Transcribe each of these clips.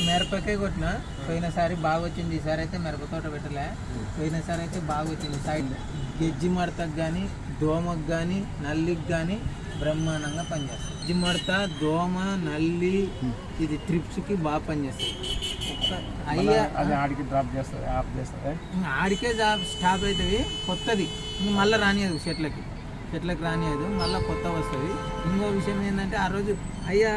మిరపకే కొట్టిన. పోయినసారి బాగా వచ్చింది, ఈసారి అయితే మిరప తోట పెట్టలే. పోయినసారి అయితే బాగా వచ్చింది. సైడ్ గెజ్జి మడతకు కానీ, దోమకు కానీ, నల్లికి కానీ బ్రహ్మాండంగా పనిచేస్తుంది. గెజ్జి మడత, దోమ, నల్లి ఇది ట్రిప్స్కి బాగా పనిచేస్తుంది. ఆడికి డ్రాప్ చేస్తుంది, ఆఫ్ చేస్తుంది. ఆడికే స్టాప్ అవుతుంది. కొత్తది మళ్ళీ రానియదు, చెట్లకు రానియదు, మళ్ళీ కొత్త వస్తుంది. ఇంకో విషయం ఏంటంటే ఆ రోజు అయ్యా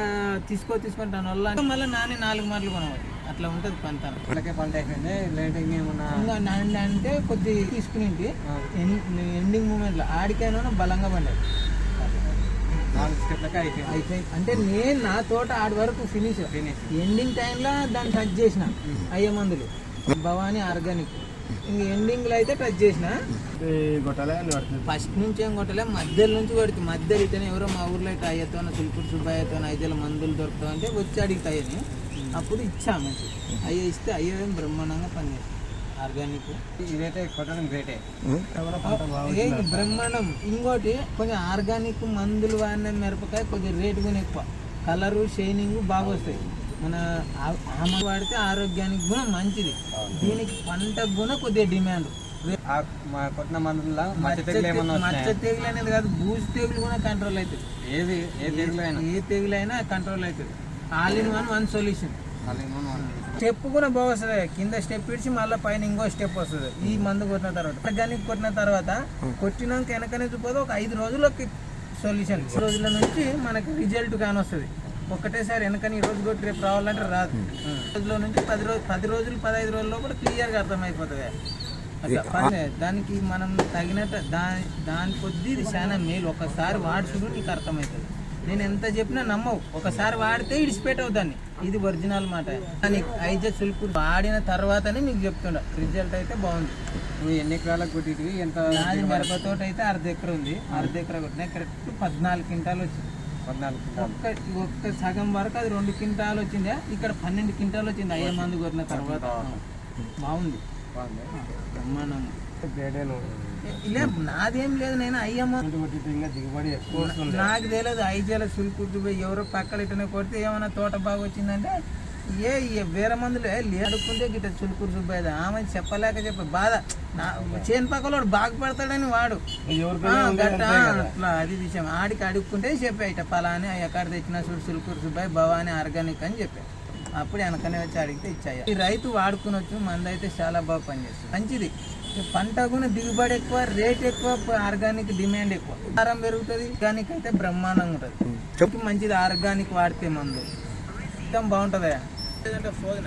తీసుకుంటాను వల్ల మళ్ళీ నాని 4 మార్లు కొనవాలి. అట్లా ఉంటుంది పంట. ఇళ్ళకే పంట అయిపోయింది. లేటింగ్ ఏమన్నా ఇంకా నాని అంటే కొద్ది తీసుకుని ఎండింగ్ మూమెంట్లో ఆడికైనా బలంగా పండేది. 4 స్టెప్లకే అయిపోయింది. అంటే నేను నా తోట ఆడి వరకు ఫినిష్ ఎండింగ్ టైంలో దాన్ని టచ్ చేసిన అయ్యే మందులు భవానీ ఆర్గానిక్. ఇంక ఎండింగ్లో అయితే టచ్ చేసిన. ఫస్ట్ నుంచి ఏం కొట్టలే, మధ్యలో నుంచి కొడుతుంది. మధ్యలో ఇతను ఎవరో మా ఊర్లో అయితే అయ్యతో సుల్పూర్ సుబ్బయ్యతో 5 మందులు దొరుకుతాయి అంటే వచ్చి అడిగితాయని అప్పుడు ఇచ్చా. మంచి అయ్యే ఇస్తే అయ్యేదేం బ్రహ్మాండంగా పనిచేస్తుంది ఆర్గానిక్. ఇదైతే కొట్టడం గ్రేటే, బ్రహ్మాండం. ఇంకోటి కొంచెం ఆర్గానిక్ మందులు వాడిన మిరపకాయ కొంచెం రేటు కూడా ఎక్కువ, కలరు షైనింగ్ బాగా వస్తాయి. మన ఆమె వాడితే ఆరోగ్యానికి కూడా మంచిది. దీనికి పంటకు కూడా కొద్దిగా డిమాండ్. కొట్టిన మందుల మచ్చ తెగులు అనేది కాదు, బూజు తెగులు కూడా కంట్రోల్ అవుతుంది. ఏ తెగులు అయినా కంట్రోల్ అవుతుంది. All in one solution. Step కూడా బాగా వస్తుంది. కింద స్టెప్ ఇడిచి మళ్ళీ పైన ఇంకో స్టెప్ వస్తుంది. ఈ మందు కొట్టిన తర్వాత ఆర్గానిక్ కొట్టిన తర్వాత కొట్టినాక వెనకనే చూపోతే ఒక 5 రోజులకి సొల్యూషన్. 5 రోజుల నుంచి మనకి రిజల్ట్ కాని వస్తుంది. ఒక్కటేసారి వెనకని ఈ రోజు కొట్టి రేపు రావాలంటే రాదు. రోజుల నుంచి 10 రోజులు 15 రోజుల్లో కూడా క్లియర్గా అర్థమైపోతుంది. అట్లా దానికి మనం తగినట్టు దాని కొద్దీ ఇది చాలా మేలు. ఒకసారి వాడుచుడు నీకు అర్థమవుతుంది. నేను ఎంత చెప్పినా నమ్మవు. ఒకసారి వాడితే ఇడిచిపెట్టవు దాన్ని. ఇది ఒరిజినల్ మాట. అయితే సుల్పూర్ వాడిన తర్వాతనే మీకు చెప్తుండ రిజల్ట్ అయితే బాగుంది. నువ్వు ఎన్ని ఎకరాలకు కొట్టివి? ఎంత? నాది మిరపతోట అయితే 1/2 ఎకరం ఉంది. 1/2 ఎకరం కొట్టినా కరెక్ట్ 14 క్వింటాలు వచ్చింది. 14 ఒక్క సగం వరకు అది 2 క్వింటాలు వచ్చిందా, ఇక్కడ 12 క్వింటాలు వచ్చింది. అయ్యే మందు కొట్టిన తర్వాత బాగుంది. బ్రహ్మాండం. ఇలా నాదేం లేదు, నేను అయ్యమ్మ దిగుబడి నాకు తెలియదు. ఐజేల సుల్పూర్తి పోయి ఎవరో పక్కన ఇటనే కొడితే ఏమైనా తోట బాగా వచ్చిందంటే వేరే మందులు అడుక్కుంటే గిట్ట సుల్పూర్ సుబ్బయ్య ఆమె చెప్ప బాధ. చేను పక్కలో బాగుపడతాడని వాడు అట్లా అది విషయం. ఆడికి అడుక్కుంటే చెప్పా ఇట పలాని ఎక్కడ తెచ్చినా సుల్పూర్ సుబ్బయ్య భవానీ ఆర్గానిక్ అని చెప్పా. అప్పుడు వెనకనే వచ్చి అడిగితే ఇచ్చాయి. ఈ రైతు వాడుకునొచ్చు. మంది అయితే చాలా బాగా పనిచేస్తుంది, మంచిది. పంట కూడా దిగుబడి ఎక్కువ, రేట్ ఎక్కువ, ఆర్గానిక్ డిమాండ్ ఎక్కువ, ఆహారం పెరుగుతుంది. ఆర్గానిక్ అయితే బ్రహ్మాండంగా ఉంటుంది, మంచిది. ఆర్గానిక్ వాడితే మందు మొత్తం బాగుంటుంది. లేదంటే ఫోన్